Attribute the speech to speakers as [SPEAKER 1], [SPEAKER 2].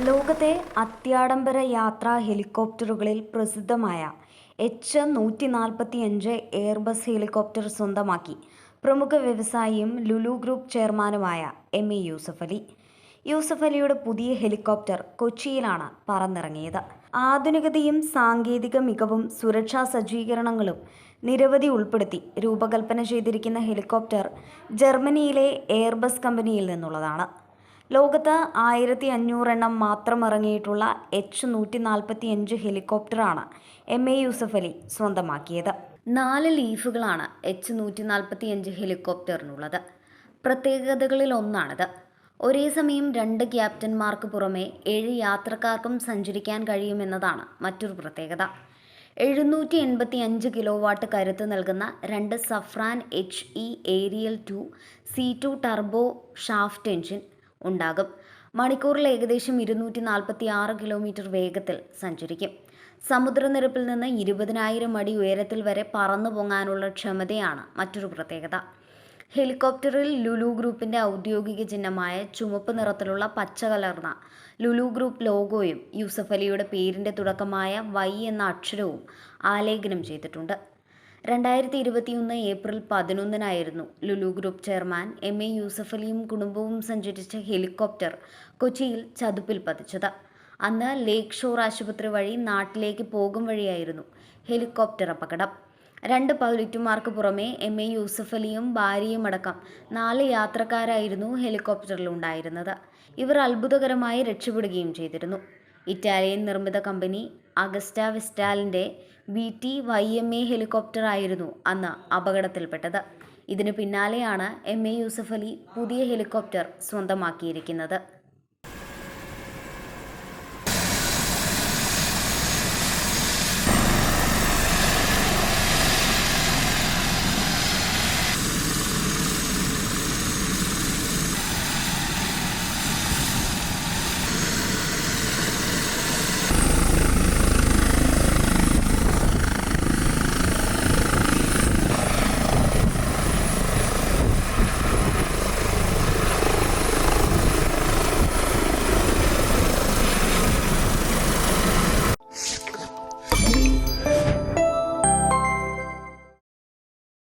[SPEAKER 1] ലോകത്തെ അത്യാഡംബര യാത്രാ ഹെലികോപ്റ്ററുകളിൽ പ്രസിദ്ധമായ H145 എയർബസ് ഹെലികോപ്റ്റർ സ്വന്തമാക്കി പ്രമുഖ വ്യവസായിയും ലുലു ഗ്രൂപ്പ് ചെയർമാനുമായ MA യൂസഫലി. യൂസഫലിയുടെ പുതിയ ഹെലികോപ്റ്റർ കൊച്ചിയിലാണ് പറന്നിറങ്ങിയത്. ആധുനികതയും സാങ്കേതിക മികവും സുരക്ഷാ സജ്ജീകരണങ്ങളും നിരവധി ഉൾപ്പെടുത്തി രൂപകൽപ്പന ചെയ്തിരിക്കുന്ന ഹെലികോപ്റ്റർ ജർമ്മനിയിലെ എയർബസ് കമ്പനിയിൽ നിന്നുള്ളതാണ്. ലോകത്ത് 1500 എണ്ണം മാത്രം ഇറങ്ങിയിട്ടുള്ള H145 ഹെലികോപ്റ്ററാണ് MA യൂസഫലി സ്വന്തമാക്കിയത്. 4 ലീഫുകളാണ് H145 ഹെലികോപ്റ്ററിനുള്ളത്. പ്രത്യേകതകളിൽ ഒന്നാണിത്. ഒരേ സമയം 2 ക്യാപ്റ്റന്മാർക്ക് പുറമെ 7 യാത്രക്കാർക്കും സഞ്ചരിക്കാൻ കഴിയുമെന്നതാണ് മറ്റൊരു പ്രത്യേകത. 785 കിലോവാട്ട് കരുത്ത് നൽകുന്ന 2 Safran HE Ariel 2 C2 turboshaft engine ഉണ്ടാകും. മണിക്കൂറിൽ ഏകദേശം 246 കിലോമീറ്റർ വേഗത്തിൽ സഞ്ചരിക്കും. സമുദ്രനിരപ്പിൽ നിന്ന് 20,000 അടി ഉയരത്തിൽ വരെ പറന്നു പൊങ്ങാനുള്ള ക്ഷമതയാണ് മറ്റൊരു പ്രത്യേകത. ഹെലികോപ്റ്ററിൽ ലുലു ഗ്രൂപ്പിന്റെ ഔദ്യോഗിക ചിഹ്നമായ ചുവപ്പ് നിറത്തിലുള്ള പച്ച കലർന്ന ലുലു ഗ്രൂപ്പ് ലോഗോയും യൂസഫലിയുടെ പേരിന്റെ തുടക്കമായ Y എന്ന അക്ഷരവും ആലേഖനം ചെയ്തിട്ടുണ്ട്. 2021 April 11 Lulu group chairman MA യൂസഫലിയും കുടുംബവും സഞ്ചരിച്ച ഹെലികോപ്റ്റർ കൊച്ചിയിൽ ചതുപ്പിൽ പതിച്ചത്. അന്ന് ലേക്ക് ഷോർ ആശുപത്രി വഴി നാട്ടിലേക്ക് പോകും വഴിയായിരുന്നു ഹെലികോപ്റ്റർ അപകടം. 2 പൈലറ്റുമാർക്ക് പുറമെ MA യൂസഫലിയും ഭാര്യയും അടക്കം 4 യാത്രക്കാരായിരുന്നു ഹെലികോപ്റ്ററിൽ ഉണ്ടായിരുന്നത്. ഇവർ അത്ഭുതകരമായി രക്ഷപ്പെടുകയും ചെയ്തിരുന്നു. ഇറ്റാലിയൻ നിർമ്മിത കമ്പനി അഗസ്റ്റ വെസ്റ്റാലിൻ്റെ BT-YMA ഹെലികോപ്റ്റർ ആയിരുന്നു അന്ന് അപകടത്തിൽപ്പെട്ടത്. ഇതിന് പിന്നാലെയാണ് MA യൂസഫലി പുതിയ ഹെലികോപ്റ്റർ സ്വന്തമാക്കിയിരിക്കുന്നത്.